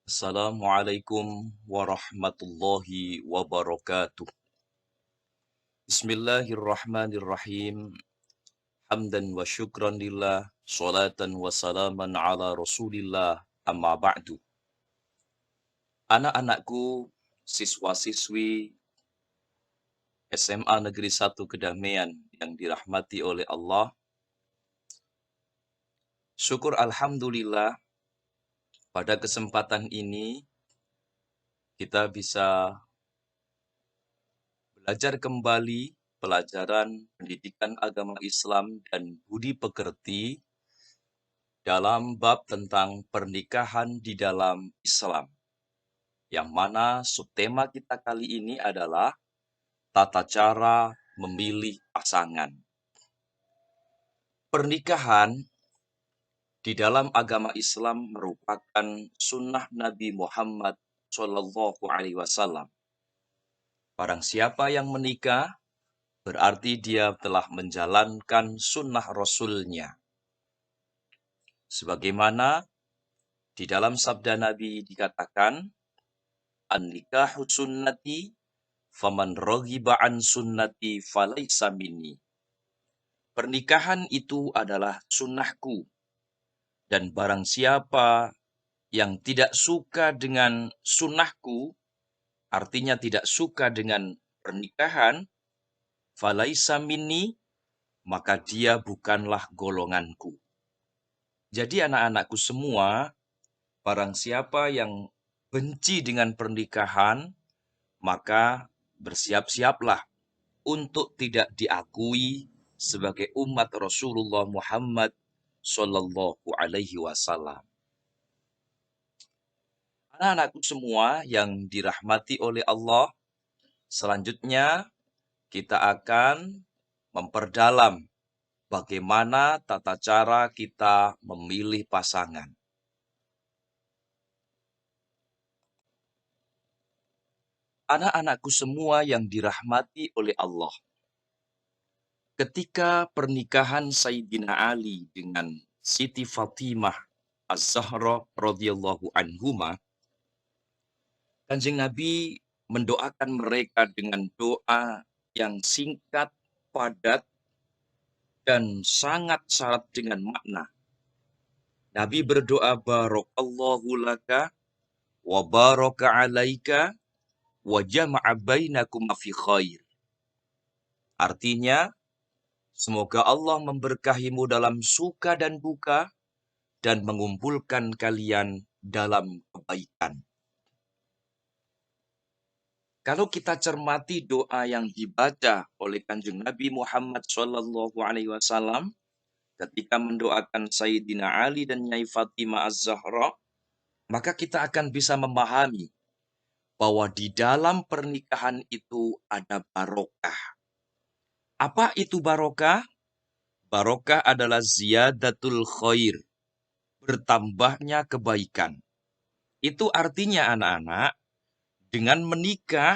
Assalamualaikum warahmatullahi wabarakatuh. Bismillahirrahmanirrahim. Hamdan wa syukran lillah, salatan wa salaman ala rasulillah, amma ba'du. Anak-anakku, siswa-siswi SMA Negeri 1 Kedamaian yang dirahmati oleh Allah, syukur alhamdulillah pada kesempatan ini kita bisa belajar kembali pelajaran pendidikan agama Islam dan budi pekerti dalam bab tentang pernikahan di dalam Islam. Yang mana subtema kita kali ini adalah tata cara memilih pasangan. Pernikahan di dalam agama Islam merupakan sunnah Nabi Muhammad SAW. Barang siapa yang menikah, berarti dia telah menjalankan sunnah Rasulnya. Sebagaimana di dalam sabda Nabi dikatakan, An-nikahu sunnati, faman raghiba an sunnati falaisa minni. Pernikahan itu adalah sunnahku, dan barang siapa yang tidak suka dengan sunnahku, artinya tidak suka dengan pernikahan, falaisa minni, maka dia bukanlah golonganku. Jadi anak-anakku semua, barang siapa yang benci dengan pernikahan, maka bersiap-siaplah untuk tidak diakui sebagai umat Rasulullah Muhammad Sallallahu Alaihi Wasallam. Anak-anakku semua yang dirahmati oleh Allah, selanjutnya kita akan memperdalam bagaimana tata cara kita memilih pasangan. Anak-anakku semua yang dirahmati oleh Allah. Ketika pernikahan Sayyidina Ali dengan Siti Fatimah Az-Zahra radhiyallahu anhuma, Kanjeng Nabi mendoakan mereka dengan doa yang singkat, padat, dan sangat syarat dengan makna. Nabi berdoa, Barakallahu laka wa baraka alaika wa jama'a bainakum fi khair. Artinya, semoga Allah memberkahimu dalam suka dan duka dan mengumpulkan kalian dalam kebaikan. Kalau kita cermati doa yang dibaca oleh Kanjeng Nabi Muhammad SAW ketika mendoakan Sayyidina Ali dan Nyai Fatimah Az-Zahra, maka kita akan bisa memahami bahwa di dalam pernikahan itu ada barokah. Apa itu barokah? Barokah adalah ziyadatul khair, bertambahnya kebaikan. Itu artinya anak-anak, dengan menikah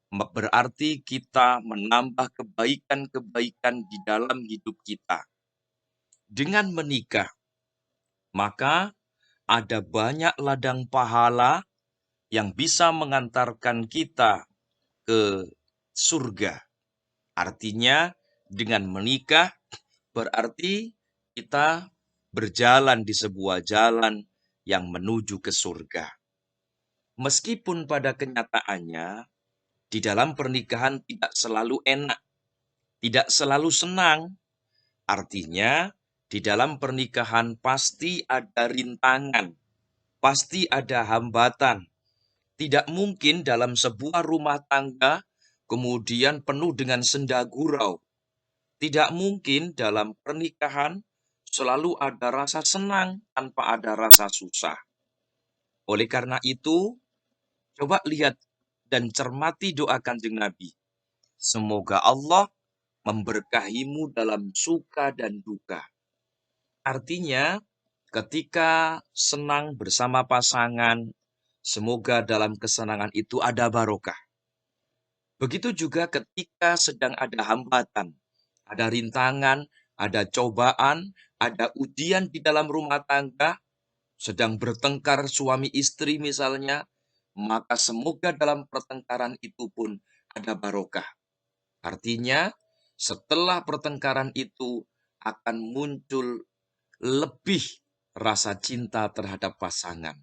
berarti kita menambah kebaikan-kebaikan di dalam hidup kita. Dengan menikah, maka ada banyak ladang pahala yang bisa mengantarkan kita ke surga. Artinya, dengan menikah berarti kita berjalan di sebuah jalan yang menuju ke surga. Meskipun pada kenyataannya, di dalam pernikahan tidak selalu enak, tidak selalu senang. Artinya, di dalam pernikahan pasti ada rintangan, pasti ada hambatan. Tidak mungkin dalam sebuah rumah tangga kemudian penuh dengan senda gurau. Tidak mungkin dalam pernikahan selalu ada rasa senang tanpa ada rasa susah. Oleh karena itu, coba lihat dan cermati doa Kanjeng Nabi. Semoga Allah memberkahimu dalam suka dan duka. Artinya, ketika senang bersama pasangan, semoga dalam kesenangan itu ada barokah. Begitu juga ketika sedang ada hambatan, ada rintangan, ada cobaan, ada ujian di dalam rumah tangga, sedang bertengkar suami istri misalnya, maka semoga dalam pertengkaran itu pun ada barokah. Artinya, setelah pertengkaran itu akan muncul lebih rasa cinta terhadap pasangan.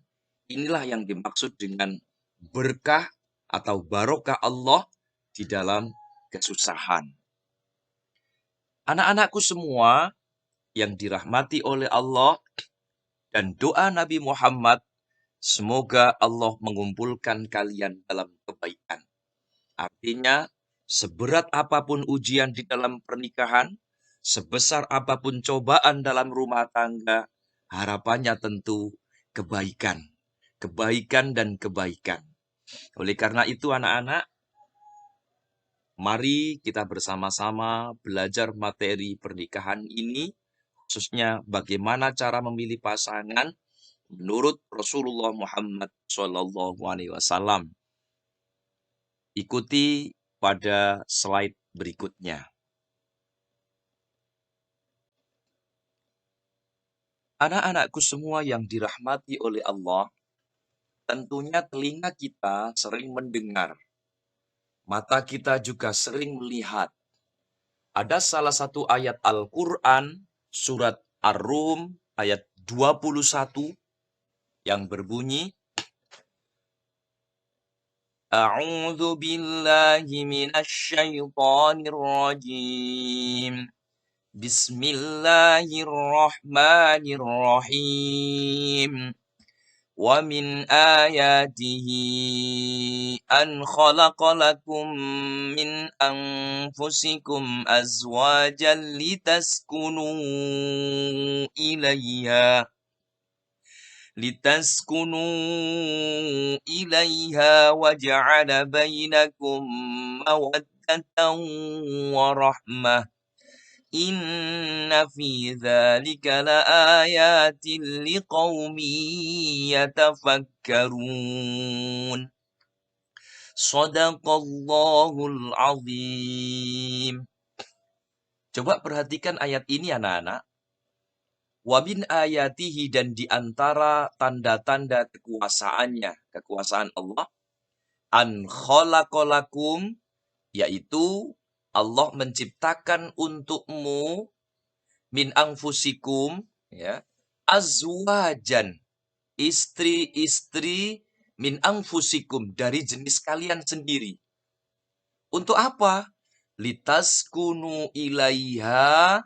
Inilah yang dimaksud dengan berkah atau barokah Allah di dalam kesusahan. Anak-anakku semua yang dirahmati oleh Allah dan doa Nabi Muhammad, semoga Allah mengumpulkan kalian dalam kebaikan. Artinya, seberat apapun ujian di dalam pernikahan, sebesar apapun cobaan dalam rumah tangga, harapannya tentu kebaikan. Kebaikan dan kebaikan. Oleh karena itu anak-anak, mari kita bersama-sama belajar materi pernikahan ini, khususnya bagaimana cara memilih pasangan menurut Rasulullah Muhammad SAW. Ikuti pada slide berikutnya. Anak-anakku semua yang dirahmati oleh Allah, tentunya telinga kita sering mendengar. Mata kita juga sering melihat. Ada salah satu ayat Al-Quran, surat Ar-Rum, ayat 21, yang berbunyi, A'udzu billahi minasyaitonir rajim. Bismillahirrahmanirrahim. Wa min ayatihi an khalaqa lakum min anfusikum azwajan litaskunu ilaiha wa ja'ala bainakum mawaddatan wa rahmah. Inna fi dzalika laayatin liqaumin yatafakkarun. Shadaqallahul azim. Coba perhatikan ayat ini anak-anak. Wa min ayatihi, dan di antara tanda-tanda kekuasaannya, kekuasaan Allah, an khalaqalakum, yaitu Allah menciptakan untukmu min anfusikum, ya, azwajan, istri-istri, min anfusikum, dari jenis kalian sendiri. Untuk apa? Litaskunu ilaiha,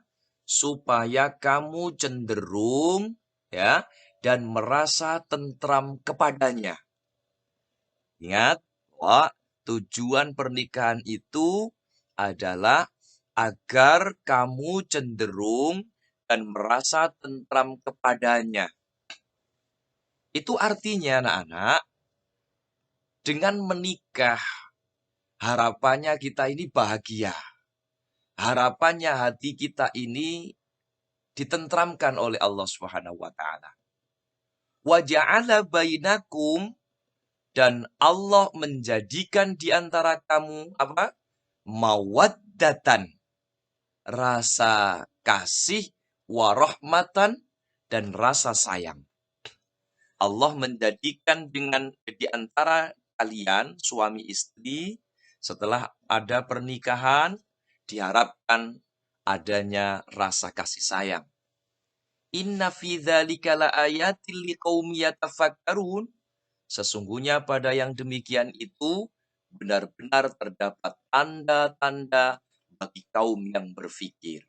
supaya kamu cenderung, ya, dan merasa tentram kepadanya. Ingat, bahwa tujuan pernikahan itu adalah agar kamu cenderung dan merasa tentram kepadanya. Itu artinya anak-anak, dengan menikah, harapannya kita ini bahagia. Harapannya hati kita ini ditentramkan oleh Allah Subhanahu wa taala. Wa ja'ala bainakum, dan Allah menjadikan di antara kamu apa? Mawaddatan, rasa kasih, warahmatan, dan rasa sayang. Allah menjadikan dengan di antara kalian, suami istri, setelah ada pernikahan, diharapkan adanya rasa kasih sayang. Inna fi dzalika laayatil liqaumin yatafakkarun. Sesungguhnya pada yang demikian itu benar-benar terdapat tanda-tanda bagi kaum yang berfikir.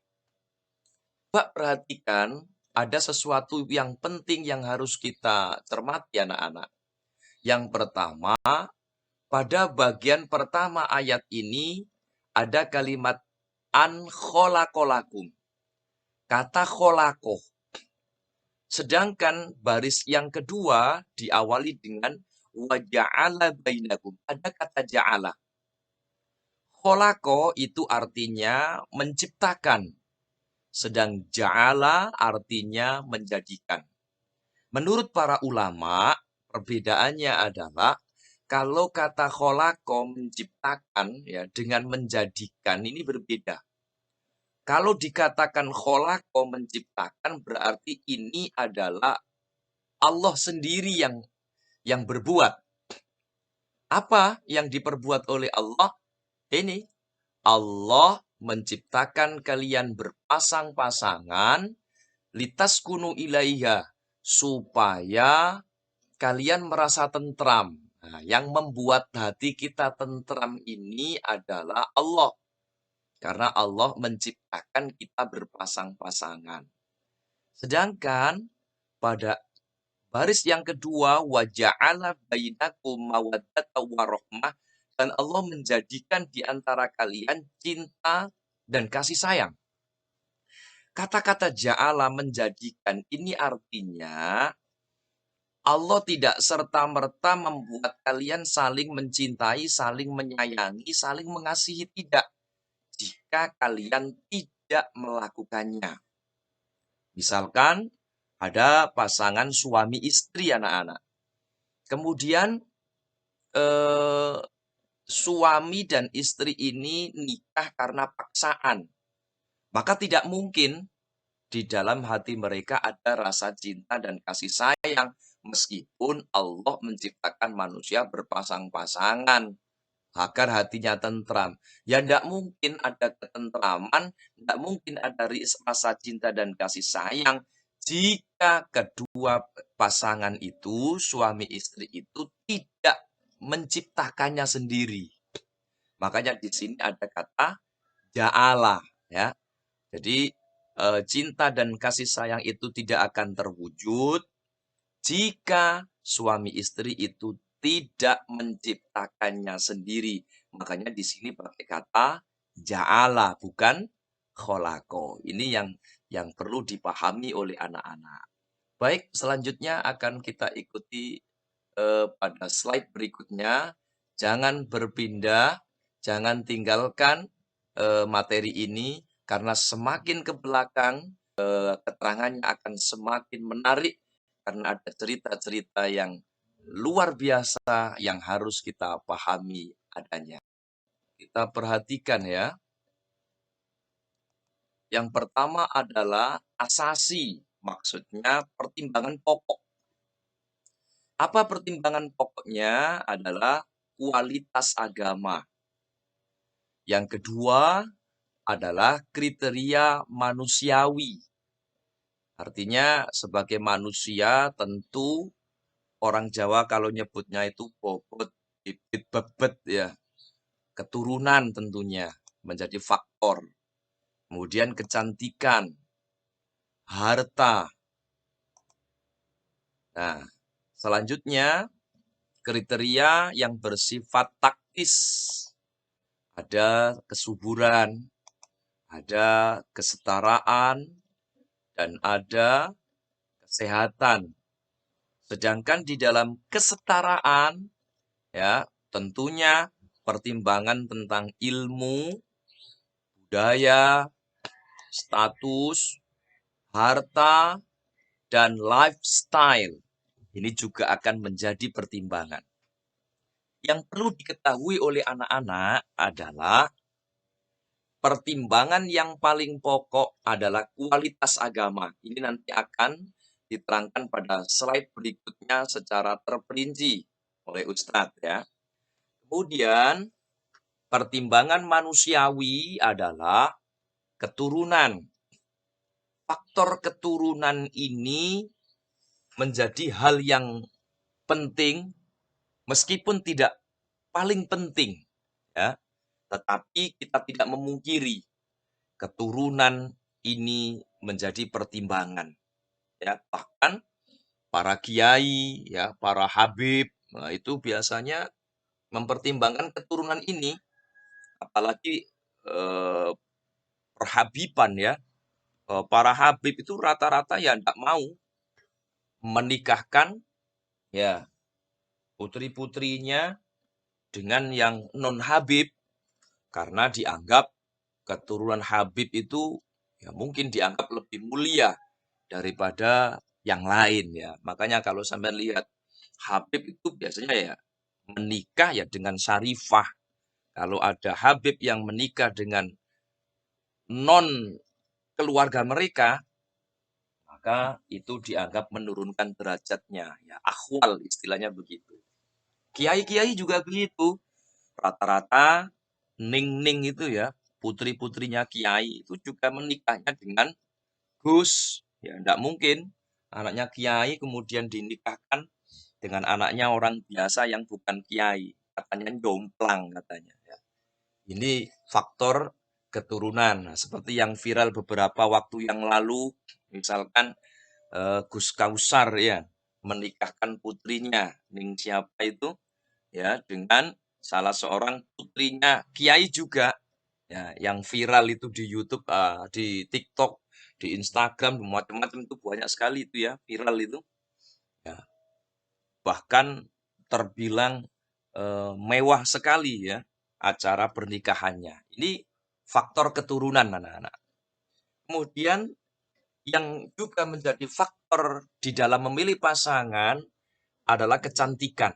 Coba perhatikan, ada sesuatu yang penting yang harus kita cermati anak-anak. Yang pertama, pada bagian pertama ayat ini ada kalimat an kholakolakum. Kata kholakoh. Sedangkan baris yang kedua diawali dengan wa ja'ala bainakum. Ada kata ja'ala. Kholako itu artinya menciptakan. Sedang ja'ala artinya menjadikan. Menurut para ulama, perbedaannya adalah kalau kata kholako menciptakan, ya, dengan menjadikan ini berbeda. Kalau dikatakan kholako menciptakan, berarti ini adalah Allah sendiri yang berbuat. Apa yang diperbuat oleh Allah? Ini Allah menciptakan kalian berpasang-pasangan litaskunu ilaiha, supaya kalian merasa tentram. Nah, yang membuat hati kita tentram ini adalah Allah. Karena Allah menciptakan kita berpasang-pasangan. Sedangkan pada baris yang kedua, wa ja'ala bainakum mawaddatan warahmah, dan Allah menjadikan di antara kalian cinta dan kasih sayang. Kata-kata ja'ala, menjadikan, ini artinya Allah tidak serta-merta membuat kalian saling mencintai, saling menyayangi, saling mengasihi. Tidak. Jika kalian tidak melakukannya. Misalkan ada pasangan suami istri, anak-anak. Kemudian suami dan istri ini nikah karena paksaan. Maka tidak mungkin di dalam hati mereka ada rasa cinta dan kasih sayang. Meskipun Allah menciptakan manusia berpasang-pasangan agar hatinya tentram. Ya tidak mungkin ada ketentraman, tidak mungkin ada rasa cinta dan kasih sayang jika kedua pasangan itu, suami istri itu, tidak menciptakannya sendiri. Makanya di sini ada kata ja'ala, ya. Jadi cinta dan kasih sayang itu tidak akan terwujud jika suami istri itu tidak menciptakannya sendiri. Makanya di sini pakai kata ja'ala, bukan kholako. Ini yang perlu dipahami oleh anak-anak. Baik, selanjutnya akan kita ikuti pada slide berikutnya. Jangan berpindah, jangan tinggalkan materi ini, karena semakin ke belakang keterangannya akan semakin menarik, karena ada cerita-cerita yang luar biasa yang harus kita pahami adanya. Kita perhatikan ya. Yang pertama adalah asasi, maksudnya pertimbangan pokok. Apa pertimbangan pokoknya? Adalah kualitas agama. Yang kedua adalah kriteria manusiawi. Artinya sebagai manusia tentu orang Jawa kalau nyebutnya itu bobot, bibit, bebet ya. Keturunan tentunya menjadi faktor. Kemudian kecantikan, harta. Nah, selanjutnya kriteria yang bersifat taktis. Ada kesuburan, ada kesetaraan, dan ada kesehatan. Sedangkan di dalam kesetaraan, ya, tentunya pertimbangan tentang ilmu, budaya, status, harta, dan lifestyle. Ini juga akan menjadi pertimbangan. Yang perlu diketahui oleh anak-anak adalah pertimbangan yang paling pokok adalah kualitas agama. Ini nanti akan diterangkan pada slide berikutnya secara terperinci oleh Ustadz ya. Kemudian pertimbangan manusiawi adalah keturunan. Faktor keturunan ini menjadi hal yang penting meskipun tidak paling penting ya. Tetapi kita tidak memungkiri keturunan ini menjadi pertimbangan. Ya, bahkan para kiai, ya, para habib, nah itu biasanya mempertimbangkan keturunan ini, apalagi perhabiban ya. Para habib itu rata-rata ya tidak mau menikahkan ya putri-putrinya dengan yang non habib, karena dianggap keturunan Habib itu ya mungkin dianggap lebih mulia daripada yang lain ya. Makanya kalau sampai lihat Habib itu biasanya ya menikah ya dengan syarifah. Kalau ada Habib yang menikah dengan non keluarga mereka, maka itu dianggap menurunkan derajatnya, ya akhwal istilahnya begitu. Kiai-kiai juga begitu, rata-rata ning-ning itu ya, putri-putrinya kiai itu juga menikahnya dengan Gus. Ya, enggak mungkin anaknya kiai kemudian dinikahkan dengan anaknya orang biasa yang bukan kiai. Katanya jomplang katanya. Ya. Ini faktor keturunan. Nah, seperti yang viral beberapa waktu yang lalu, misalkan Gus Kausar ya menikahkan putrinya, Ning siapa itu ya dengan salah seorang putrinya kiai juga ya yang viral itu di YouTube, di TikTok, di Instagram, macam-macam itu banyak sekali itu ya viral itu. Ya, bahkan terbilang mewah sekali ya acara pernikahannya. Ini faktor keturunan anak-anak. Kemudian yang juga menjadi faktor di dalam memilih pasangan adalah kecantikan.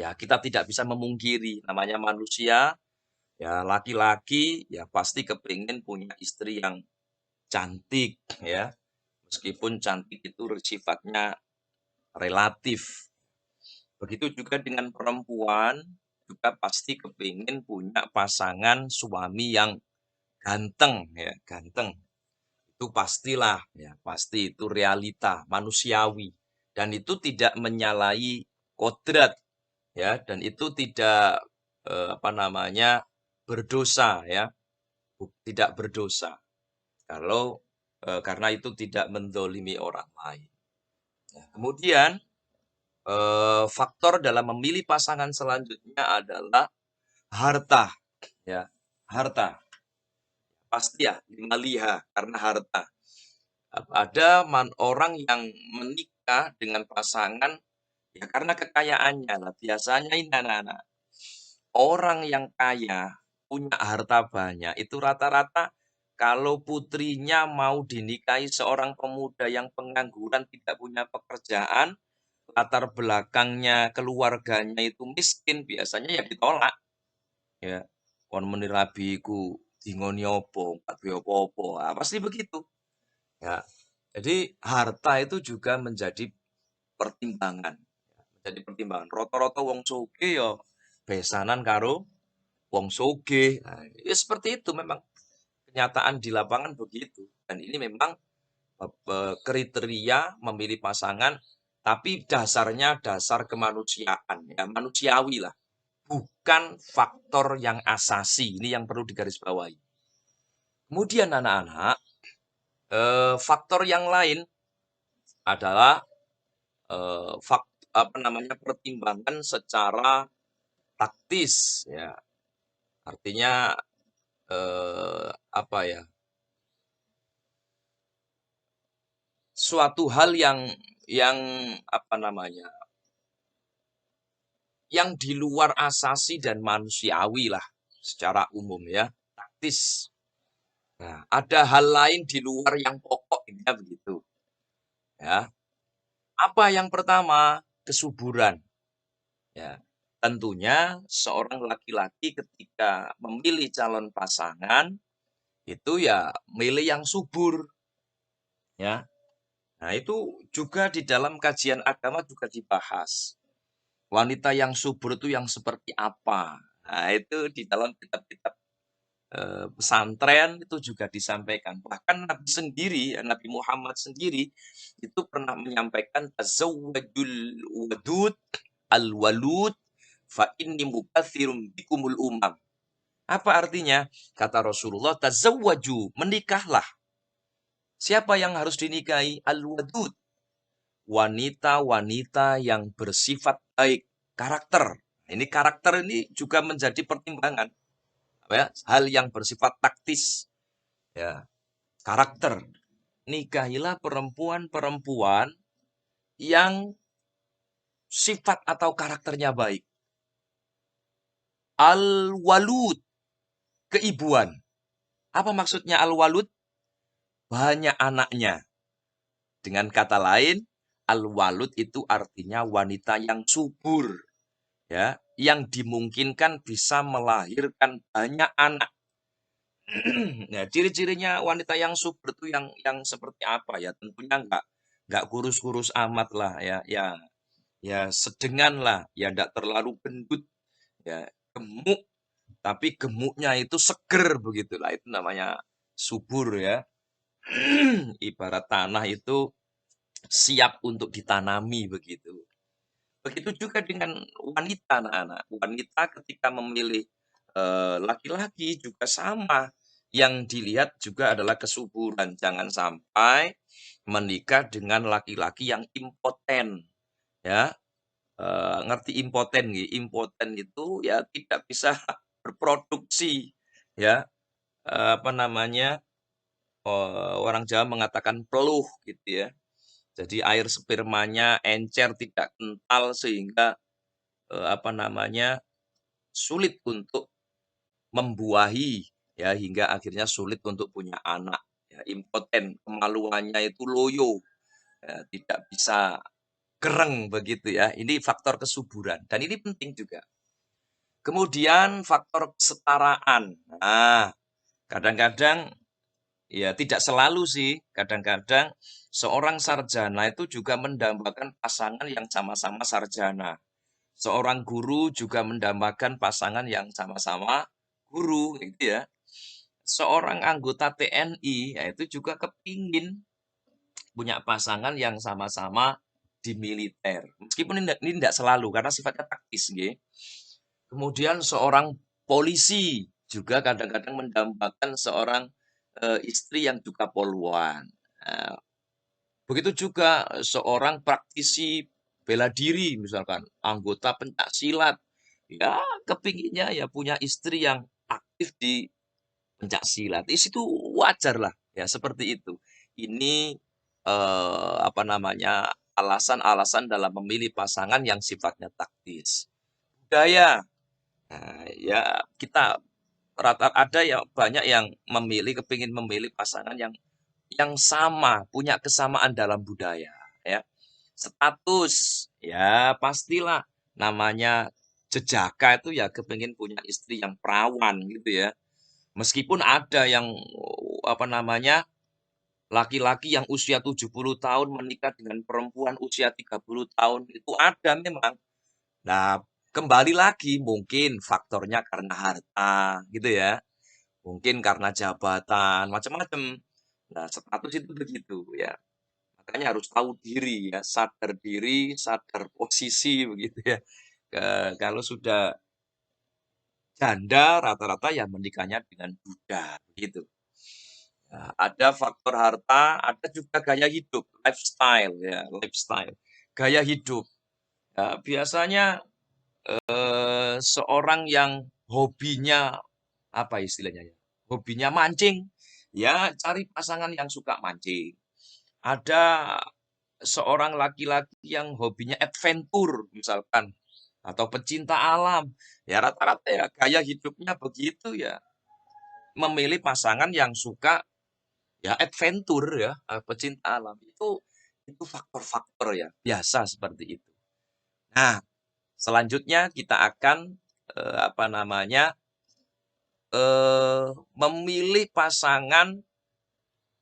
Ya, kita tidak bisa memungkiri namanya manusia, ya laki-laki ya pasti kepingin punya istri yang cantik ya. Meskipun cantik itu sifatnya relatif. Begitu juga dengan perempuan juga pasti kepingin punya pasangan suami yang ganteng ya, ganteng. Itu pastilah ya, pasti itu realita manusiawi dan itu tidak menyalahi kodrat ya dan itu tidak apa namanya berdosa ya, tidak berdosa kalau karena itu tidak mendolimi orang lain. Nah, kemudian faktor dalam memilih pasangan selanjutnya adalah harta ya, harta pasti ya lima liha karena harta. Ada orang yang menikah dengan pasangan ya karena kekayaannya lah. Biasanya ini anak-anak, orang yang kaya, punya harta banyak, itu rata-rata kalau putrinya mau dinikahi seorang pemuda yang pengangguran, tidak punya pekerjaan, latar belakangnya, keluarganya itu miskin, biasanya ya ditolak. Ya, kon meni rabi iku dingoni opo, gak duwe apa-apa. Pasti begitu. Ya. Jadi harta itu juga menjadi pertimbangan. Menjadi pertimbangan. Rata-rata wong sugih ya besanan karo wong sugih. Nah, ya seperti itu memang kenyataan di lapangan begitu. Dan ini memang kriteria memilih pasangan tapi dasarnya dasar kemanusiaan ya, manusiawi lah. Bukan faktor yang asasi. Ini yang perlu digarisbawahi. Kemudian anak-anak, faktor yang lain adalah apa namanya pertimbangan secara taktis ya. Artinya apa ya? Suatu hal yang apa namanya? Yang di luar asasi dan manusiawi lah secara umum ya, taktis. Nah, ada hal lain di luar yang pokok ini begitu. Ya. Apa yang pertama? Kesuburan. Ya. Tentunya seorang laki-laki ketika memilih calon pasangan itu ya milih yang subur. Ya. Nah, itu juga di dalam kajian agama juga dibahas. Wanita yang subur itu yang seperti apa? Nah, itu di dalam kitab-kitab pesantren itu juga disampaikan. Bahkan Nabi sendiri, Nabi Muhammad sendiri itu pernah menyampaikan tazawwajul wadud al-walud fa inni mukatsirum bikumul umam. Apa artinya? Kata Rasulullah, tazawwaju, menikahlah. Siapa yang harus dinikahi? Al-wadud. Wanita-wanita yang bersifat baik, karakter. Ini karakter ini juga menjadi pertimbangan. Ya, hal yang bersifat taktis. Ya, karakter. Nikahilah perempuan-perempuan yang sifat atau karakternya baik. Al-walud, keibuan. Apa maksudnya al-walud? Banyak anaknya. Dengan kata lain, al-walud itu artinya wanita yang subur. Ya, yang dimungkinkan bisa melahirkan banyak anak. Nah, ciri-cirinya wanita yang subur itu yang seperti apa ya? Tentunya nggak kurus-kurus amat lah ya, ya sedengan lah, ya nggak terlalu gendut, ya gemuk, tapi gemuknya itu seger begitulah, itu namanya subur ya. Ibarat tanah itu siap untuk ditanami begitu. Begitu juga dengan wanita, anak-anak. Wanita ketika memilih laki-laki juga sama. Yang dilihat juga adalah kesuburan. Jangan sampai menikah dengan laki-laki yang impoten. Ya, ngerti impoten nggih? Impoten itu ya tidak bisa berproduksi. Ya, apa namanya? Orang Jawa mengatakan peluh gitu ya. Jadi air spermanya encer, tidak kental sehingga apa namanya, sulit untuk membuahi ya, hingga akhirnya sulit untuk punya anak ya, impoten, kemaluannya itu loyo, ya, tidak bisa gereng begitu ya. Ini faktor kesuburan dan ini penting juga. Kemudian faktor kesetaraan. Nah, kadang-kadang ya tidak selalu sih, kadang-kadang seorang sarjana itu juga mendambakan pasangan yang sama-sama sarjana. Seorang guru juga mendambakan pasangan yang sama-sama guru, gitu ya. Seorang anggota TNI, ya itu juga kepingin punya pasangan yang sama-sama di militer. Meskipun ini tidak selalu, karena sifatnya taktis, gitu. Kemudian seorang polisi juga kadang-kadang mendambakan seorang istri yang juga poluan. Nah, begitu juga seorang praktisi bela diri misalkan, anggota pencak silat, ya kepinginnya ya punya istri yang aktif di pencak silat. Di situ wajarlah ya seperti itu. Ini apa namanya, alasan-alasan dalam memilih pasangan yang sifatnya taktis. Budaya, nah, ya kita rata ada ya banyak yang kepingin memilih pasangan yang sama, punya kesamaan dalam budaya, ya. Status, ya pastilah namanya jejaka itu ya kepingin punya istri yang perawan gitu ya. Meskipun ada yang apa namanya, laki-laki yang usia 70 tahun menikah dengan perempuan usia 30 tahun, itu ada memang. Nah, kembali lagi mungkin faktornya karena harta gitu ya, mungkin karena jabatan, macam-macam. Nah, status itu begitu ya. Makanya harus tahu diri ya, sadar diri, sadar posisi begitu ya. Kalau sudah janda rata-rata ya menikahnya dengan duda begitu. Nah, ada faktor harta, ada juga gaya hidup, lifestyle ya, lifestyle. Gaya hidup. Ya, biasanya seorang yang hobinya apa istilahnya ya? Hobinya mancing, ya cari pasangan yang suka mancing. Ada seorang laki-laki yang hobinya adventure misalkan atau pecinta alam, ya rata-rata ya gaya hidupnya begitu ya, memilih pasangan yang suka ya adventure ya, pecinta alam. Itu faktor-faktor ya, biasa seperti itu. Nah, selanjutnya kita akan apa namanya, memilih pasangan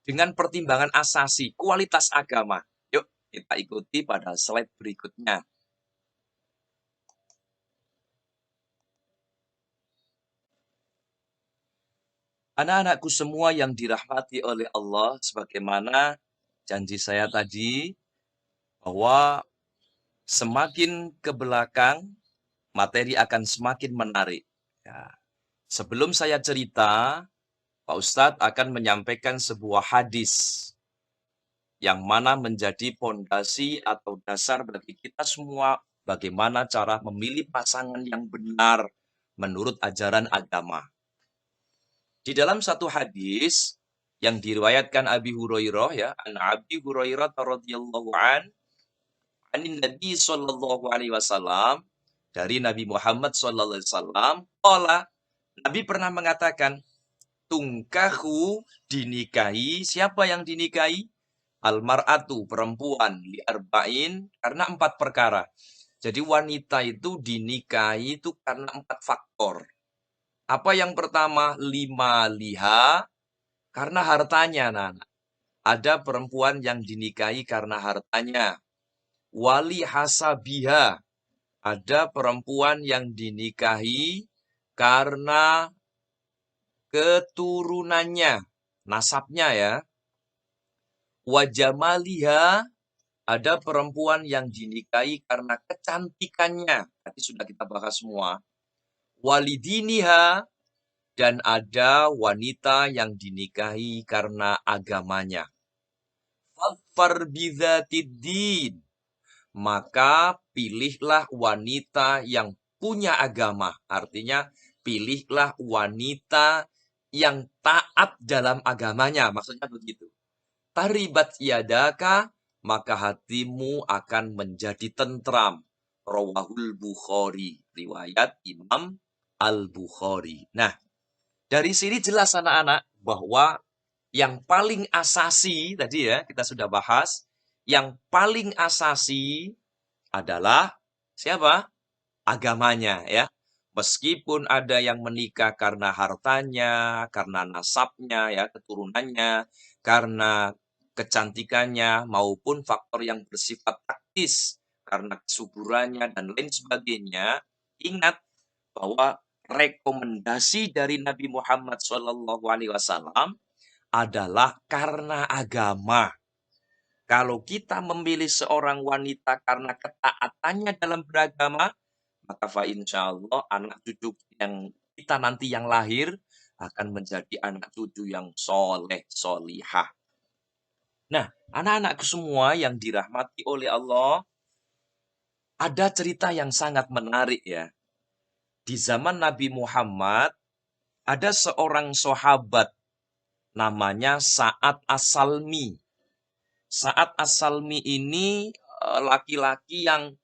dengan pertimbangan asasi, kualitas agama. Yuk, kita ikuti pada slide berikutnya. Anak-anakku semua yang dirahmati oleh Allah, sebagaimana janji saya tadi, bahwa semakin ke belakang, materi akan semakin menarik. Ya. Sebelum saya cerita, Pak Ustadz akan menyampaikan sebuah hadis yang mana menjadi pondasi atau dasar bagi kita semua bagaimana cara memilih pasangan yang benar menurut ajaran agama. Di dalam satu hadis yang diriwayatkan Abi Hurairah ya, an Abi Hurairah radhiyallahu anin Nabi sallallahu alaihi wasallam, dari Nabi Muhammad sallallahu alaihi wasallam, qala, Nabi pernah mengatakan, tungkahu, dinikahi, siapa yang dinikahi? Almar'atu, perempuan, li arba'in, karena 4 perkara. Jadi wanita itu dinikahi itu karena 4 faktor. Apa yang pertama? Lima liha, karena hartanya. Nah, ada perempuan yang dinikahi karena hartanya. Wali hasabiha, ada perempuan yang dinikahi karena keturunannya, nasabnya ya. Wajamaliha, ada perempuan yang dinikahi karena kecantikannya. Tadi sudah kita bahas semua. Walidiniha, dan ada wanita yang dinikahi karena agamanya. Fadfar bidzatiddin, maka pilihlah wanita yang punya agama. Artinya pilihlah wanita yang taat dalam agamanya. Maksudnya begitu. Taribat yadaka, maka hatimu akan menjadi tentram. Rawahul Bukhari, riwayat Imam Al-Bukhari. Nah, dari sini jelas anak-anak bahwa yang paling asasi tadi ya kita sudah bahas, yang paling asasi adalah siapa? Agamanya ya. Meskipun ada yang menikah karena hartanya, karena nasabnya ya, keturunannya, karena kecantikannya maupun faktor yang bersifat taktis karena kesuburannya dan lain sebagainya, ingat bahwa rekomendasi dari Nabi Muhammad SAW adalah karena agama. Kalau kita memilih seorang wanita karena ketaatannya dalam beragama, maka insya Allah anak cucu yang kita nanti yang lahir akan menjadi anak cucu yang soleh, solihah. Nah, anak-anakku semua yang dirahmati oleh Allah, ada cerita yang sangat menarik ya. Di zaman Nabi Muhammad, ada seorang sahabat namanya Sa'ad As-Salmi. Sa'ad As-Salmi ini laki-laki yang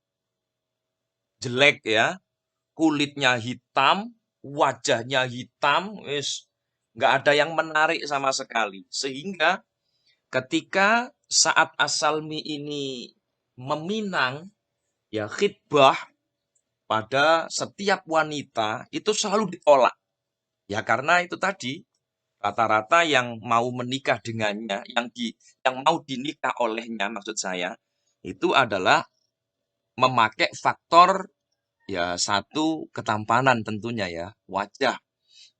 jelek ya, kulitnya hitam, wajahnya hitam, nggak ada yang menarik sama sekali. Sehingga ketika Sa'ad As-Salmi ini meminang ya khitbah pada setiap wanita itu selalu ditolak. Ya karena itu tadi rata-rata yang mau menikah dengannya, yang mau dinikah olehnya maksud saya, itu adalah memakai faktor ya satu ketampanan tentunya ya, wajah,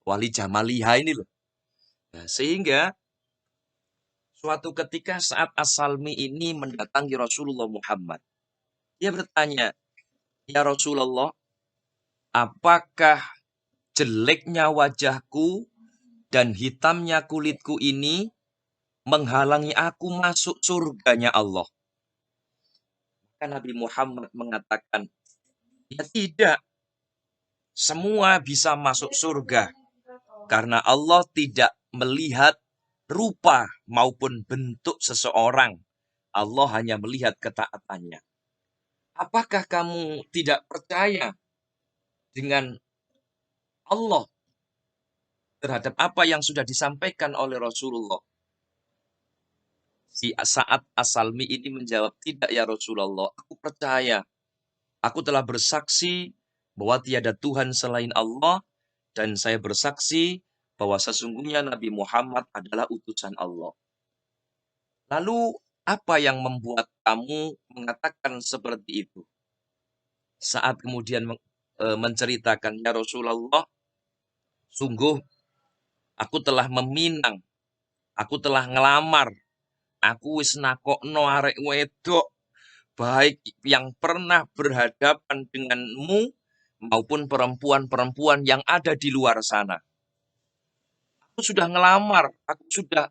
wali jamaliha ini loh. Nah, sehingga suatu ketika saat As-Salmi ini mendatangi Rasulullah Muhammad, dia bertanya, "Ya Rasulullah, apakah jeleknya wajahku dan hitamnya kulitku ini menghalangi aku masuk surganya Allah?" Maka Nabi Muhammad mengatakan, "Ya tidak, semua bisa masuk surga karena Allah tidak melihat rupa maupun bentuk seseorang. Allah hanya melihat ketaatannya. Apakah kamu tidak percaya dengan Allah terhadap apa yang sudah disampaikan oleh Rasulullah?" Si Sa'ad As-Salmi ini menjawab, "Tidak ya Rasulullah, aku percaya. Aku telah bersaksi bahwa tiada Tuhan selain Allah, dan saya bersaksi bahwa sesungguhnya Nabi Muhammad adalah utusan Allah." Lalu apa yang membuat kamu mengatakan seperti itu? Saat kemudian menceritakan, "Ya Rasulullah, sungguh aku telah meminang, aku telah ngelamar, aku wis nakokno arek wedok, baik yang pernah berhadapan denganmu maupun perempuan-perempuan yang ada di luar sana. Aku sudah ngelamar, aku sudah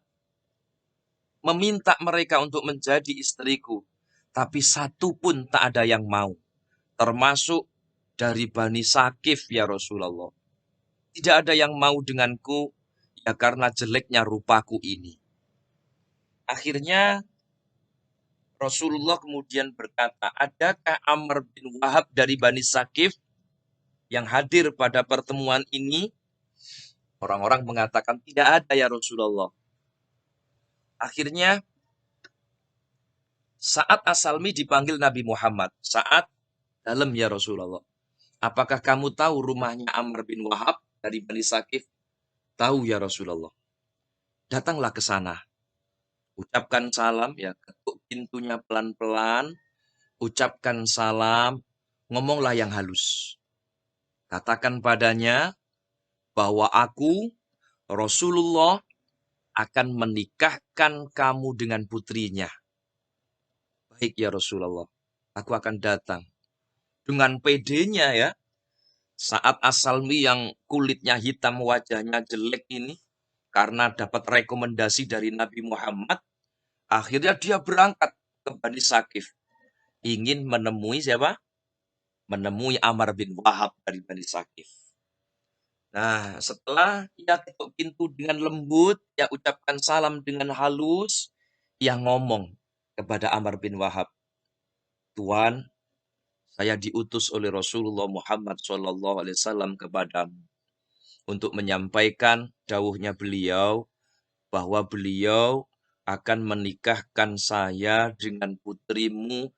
meminta mereka untuk menjadi istriku, tapi satu pun tak ada yang mau, termasuk dari Bani Sakif ya Rasulullah. Tidak ada yang mau denganku, ya karena jeleknya rupaku ini." Akhirnya Rasulullah kemudian berkata, "Adakah Amr bin Wahab dari Bani Sakif yang hadir pada pertemuan ini?" Orang-orang mengatakan, "Tidak ada ya Rasulullah." Akhirnya saat As-Salmi dipanggil Nabi Muhammad, "Saat dalam ya Rasulullah, apakah kamu tahu rumahnya Amr bin Wahab?" dari Bani Sakif, tahu ya Rasulullah. Datanglah ke sana. Ucapkan salam, ya, ketuk pintunya pelan-pelan. Ucapkan salam, ngomonglah yang halus. Katakan padanya bahwa aku, Rasulullah, akan menikahkan kamu dengan putrinya. Baik ya Rasulullah, aku akan datang. Dengan pedenya ya, saat As-Salmi yang kulitnya hitam, wajahnya jelek ini, karena dapat rekomendasi dari Nabi Muhammad, akhirnya dia berangkat ke Bani Sakif. Ingin menemui siapa? Menemui Amr bin Wahab dari Bani Sakif. Nah, setelah ia ketuk pintu dengan lembut, ia ucapkan salam dengan halus, ia ngomong kepada Amr bin Wahab, Tuan, saya diutus oleh Rasulullah Muhammad SAW kepadamu untuk menyampaikan dawuhnya beliau bahwa beliau akan menikahkan saya dengan putrimu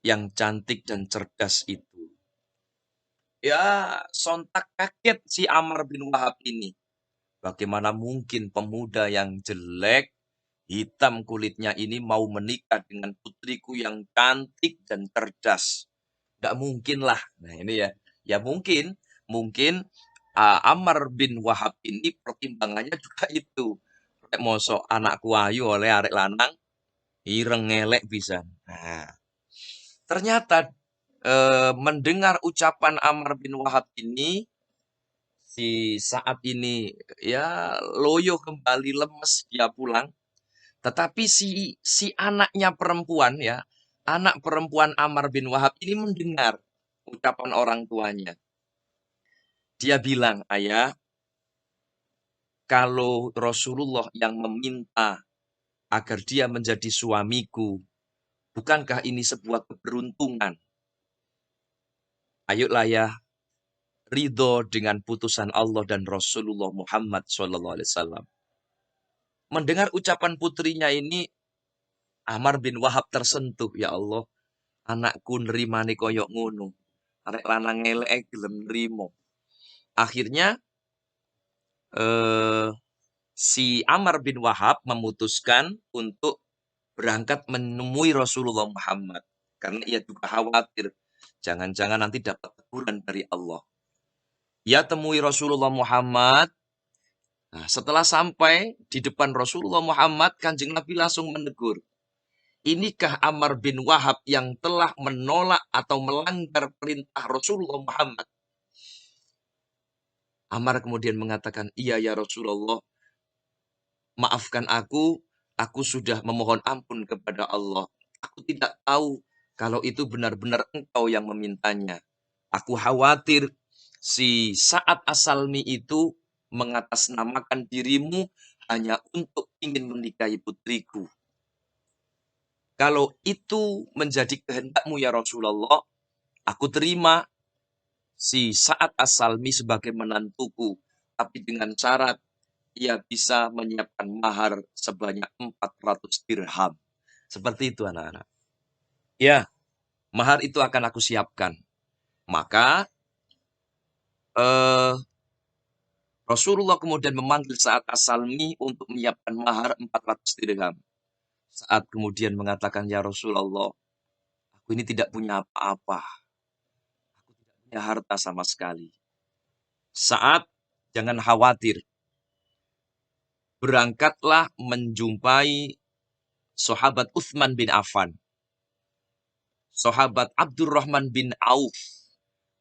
yang cantik dan cerdas itu. Ya, sontak kaget si Amr bin Wahab ini. Bagaimana mungkin pemuda yang jelek, hitam kulitnya ini mau menikah dengan putriku yang cantik dan cerdas? Tidak mungkin lah. Nah ini ya, ya mungkin Amr bin Wahab ini pertimbangannya juga itu. Mosok anakku ayu oleh arek lanang, ireng ngelek bisa. Nah, ternyata mendengar ucapan Amr bin Wahab ini, si saat ini ya loyo kembali, lemes, dia pulang. Tetapi si anaknya perempuan ya, anak perempuan Amr bin Wahab ini mendengar ucapan orang tuanya. Dia bilang, ayah, kalau Rasulullah yang meminta agar dia menjadi suamiku, bukankah ini sebuah keberuntungan? Ayolah ya, ridho dengan putusan Allah dan Rasulullah Muhammad SAW. Mendengar ucapan putrinya ini, Amr bin Wahab tersentuh. Ya Allah, anakku nerimane koyok ngono. Arek lanang ngelek gelem nrimo. Akhirnya si Amr bin Wahab memutuskan untuk berangkat menemui Rasulullah Muhammad. Karena ia juga khawatir. Jangan-jangan nanti dapat teguran dari Allah. Ia temui Rasulullah Muhammad. Nah, setelah sampai di depan Rasulullah Muhammad, Kanjeng Nabi langsung menegur. Inikah Amr bin Wahab yang telah menolak atau melanggar perintah Rasulullah Muhammad? Amr kemudian mengatakan, iya ya Rasulullah, maafkan aku sudah memohon ampun kepada Allah. Aku tidak tahu kalau itu benar-benar engkau yang memintanya. Aku khawatir si Sa'ad As-Salmi itu mengatasnamakan dirimu hanya untuk ingin menikahi putriku. Kalau itu menjadi kehendakmu ya Rasulullah, aku terima si Sa'ad As-Salmi sebagai menantuku, tapi dengan syarat ia bisa menyiapkan mahar sebanyak 400 dirham. Seperti itu anak-anak. Ya, mahar itu akan aku siapkan. Maka Rasulullah kemudian memanggil Sa'ad As-Salmi untuk menyiapkan mahar 400 dirham. Saat kemudian mengatakan, ya Rasulullah, aku ini tidak punya apa-apa. Aku tidak punya harta sama sekali. Saat jangan khawatir. Berangkatlah menjumpai sahabat Utsman bin Affan, sahabat Abdurrahman bin Auf,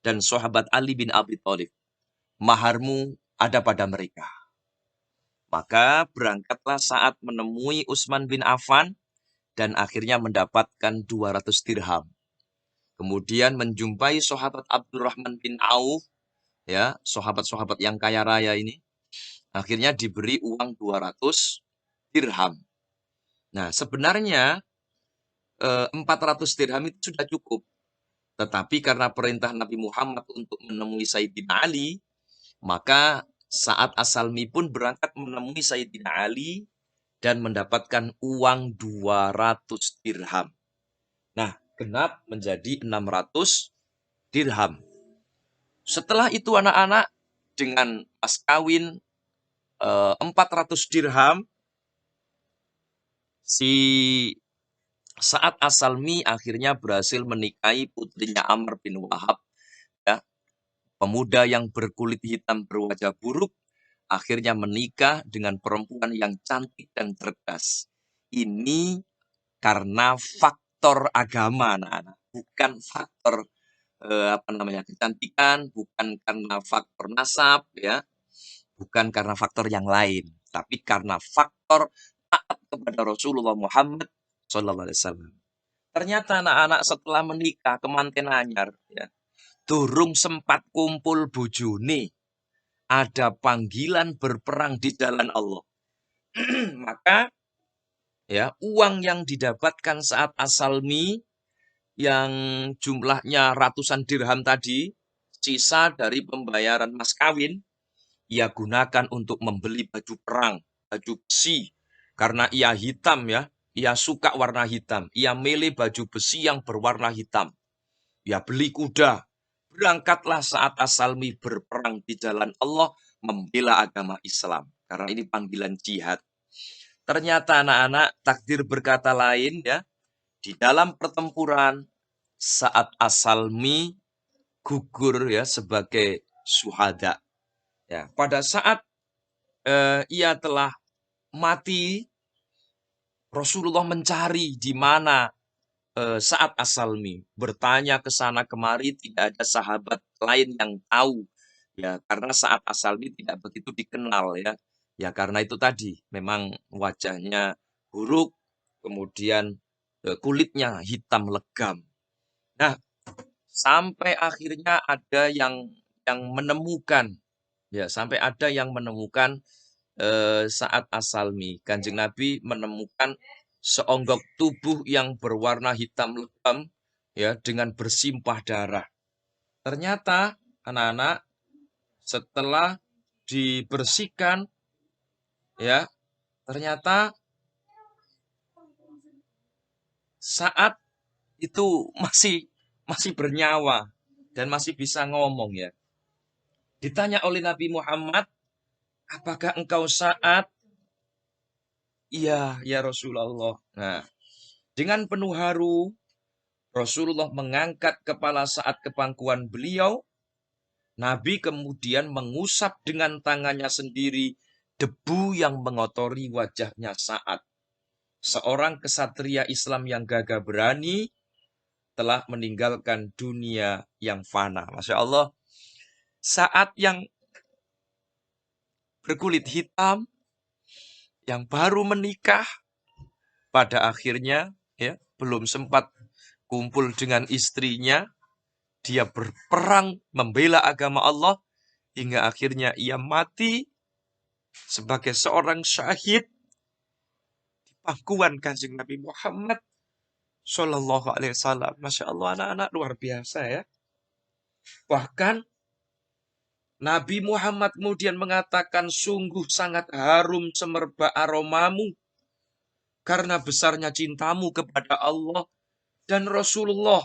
dan sahabat Ali bin Abi Thalib. Maharmu ada pada mereka. Maka berangkatlah saat menemui Utsman bin Affan dan akhirnya mendapatkan 200 dirham. Kemudian menjumpai sahabat Abdurrahman bin Auf, ya, sahabat-sahabat yang kaya raya ini, akhirnya diberi uang 200 dirham. Nah, sebenarnya 400 dirham itu sudah cukup. Tetapi karena perintah Nabi Muhammad untuk menemui Sayyidina Ali, maka saat As-Salmi pun berangkat menemui Sayyidina Ali dan mendapatkan uang 200 dirham. Nah, genap menjadi 600 dirham. Setelah itu anak-anak, dengan mas kawin 400 dirham, si Sa'ad As-Salmi akhirnya berhasil menikahi putrinya Amr bin Wahab, ya, pemuda yang berkulit hitam berwajah buruk, akhirnya menikah dengan perempuan yang cantik dan cerdas. Ini karena faktor agama, anak-anak, bukan faktor kecantikan, bukan karena faktor nasab, ya, bukan karena faktor yang lain, tapi karena faktor taat kepada Rasulullah Muhammad SAW. Ternyata anak-anak setelah menikah kemanten anyar, ya, durung sempat kumpul bojone, ada panggilan berperang di jalan Allah. Maka ya, uang yang didapatkan saat As-Salmi yang jumlahnya ratusan dirham tadi, sisa dari pembayaran mas kawin, ia gunakan untuk membeli baju perang, baju besi. Karena ia hitam, ya, ia suka warna hitam. Ia milih baju besi yang berwarna hitam. Ia beli kuda. Berangkatlah saat As-Salmi berperang di jalan Allah, membela agama Islam. Karena ini panggilan jihad. Ternyata anak-anak, takdir berkata lain, ya. Di dalam pertempuran, saat As-Salmi gugur, ya, sebagai syuhada. Ya, pada saat ia telah mati, Rasulullah mencari di mana saat As-Salmi, bertanya ke sana kemari, tidak ada sahabat lain yang tahu, ya, karena saat As-Salmi tidak begitu dikenal, ya. Ya karena itu tadi, memang wajahnya buruk, kemudian kulitnya hitam legam. Nah, sampai akhirnya ada yang menemukan, ya, sampai ada yang menemukan saat As-Salmi. Kanjeng Nabi menemukan seonggok tubuh yang berwarna hitam legam, ya, dengan bersimpah darah. Ternyata anak-anak setelah dibersihkan, ya, ternyata saat itu masih bernyawa dan masih bisa ngomong, ya. Ditanya oleh Nabi Muhammad, apakah engkau saat? Iya, ya Rasulullah. Nah, dengan penuh haru, Rasulullah mengangkat kepala saat ke pangkuan beliau. Nabi kemudian mengusap dengan tangannya sendiri debu yang mengotori wajahnya saat. Seorang kesatria Islam yang gagah berani telah meninggalkan dunia yang fana. Masya Allah, saat yang berkulit hitam, yang baru menikah, pada akhirnya, ya, belum sempat kumpul dengan istrinya, dia berperang membela agama Allah, hingga akhirnya ia mati sebagai seorang syahid di pangkuan Kanjeng Nabi Muhammad Shallallahu Alaihi Wasallam. Masya Allah, anak-anak, luar biasa, ya. Bahkan Nabi Muhammad kemudian mengatakan, sungguh sangat harum semerbak aromamu karena besarnya cintamu kepada Allah dan Rasulullah.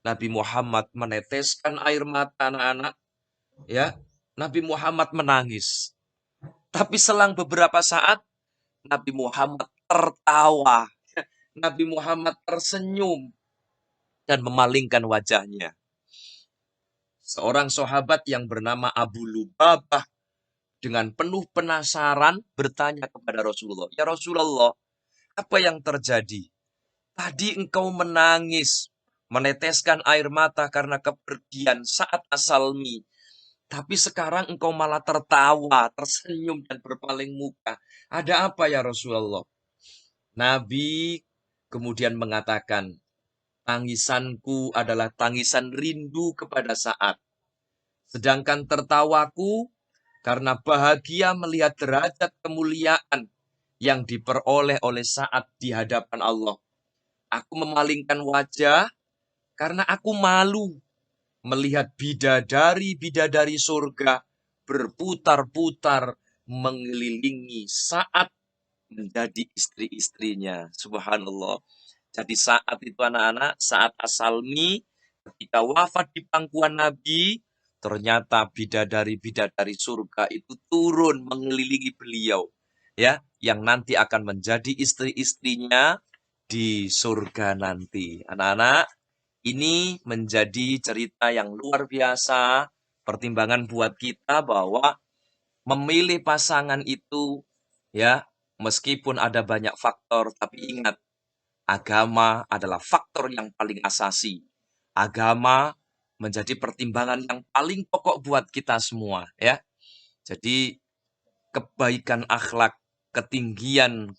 Nabi Muhammad meneteskan air mata, anak-anak, ya. Nabi Muhammad menangis. Tapi selang beberapa saat, Nabi Muhammad tertawa. Nabi Muhammad tersenyum dan memalingkan wajahnya. Seorang sahabat yang bernama Abu Lubabah dengan penuh penasaran bertanya kepada Rasulullah, "Ya Rasulullah, apa yang terjadi? Tadi engkau menangis, meneteskan air mata karena kepergian saat As-Salmi. Tapi sekarang engkau malah tertawa, tersenyum, dan berpaling muka. Ada apa ya Rasulullah?" Nabi kemudian mengatakan, tangisanku adalah tangisan rindu kepada saat. Sedangkan tertawaku karena bahagia melihat derajat kemuliaan yang diperoleh oleh saat di hadapan Allah. Aku memalingkan wajah karena aku malu melihat bidadari-bidadari surga berputar-putar mengelilingi saat menjadi istri-istrinya. Subhanallah. Jadi saat itu anak-anak, saat As-Salmi ketika wafat di pangkuan Nabi, ternyata bidadari-bidadari surga itu turun mengelilingi beliau, ya, yang nanti akan menjadi istri-istrinya di surga nanti. Anak-anak, ini menjadi cerita yang luar biasa, pertimbangan buat kita bahwa memilih pasangan itu, ya, meskipun ada banyak faktor, tapi ingat, agama adalah faktor yang paling asasi. Agama menjadi pertimbangan yang paling pokok buat kita semua, ya. Jadi kebaikan akhlak, ketinggian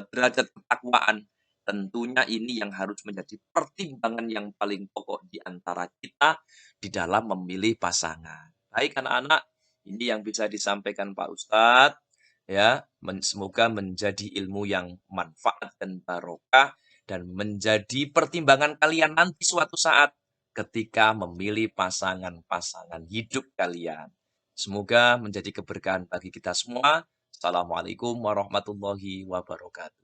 derajat ketakwaan, tentunya ini yang harus menjadi pertimbangan yang paling pokok di antara kita di dalam memilih pasangan. Baik anak-anak, ini yang bisa disampaikan Pak Ustadz. Ya, semoga menjadi ilmu yang manfaat dan barokah dan menjadi pertimbangan kalian nanti suatu saat ketika memilih pasangan-pasangan hidup kalian. Semoga menjadi keberkahan bagi kita semua. Assalamualaikum warahmatullahi wabarakatuh.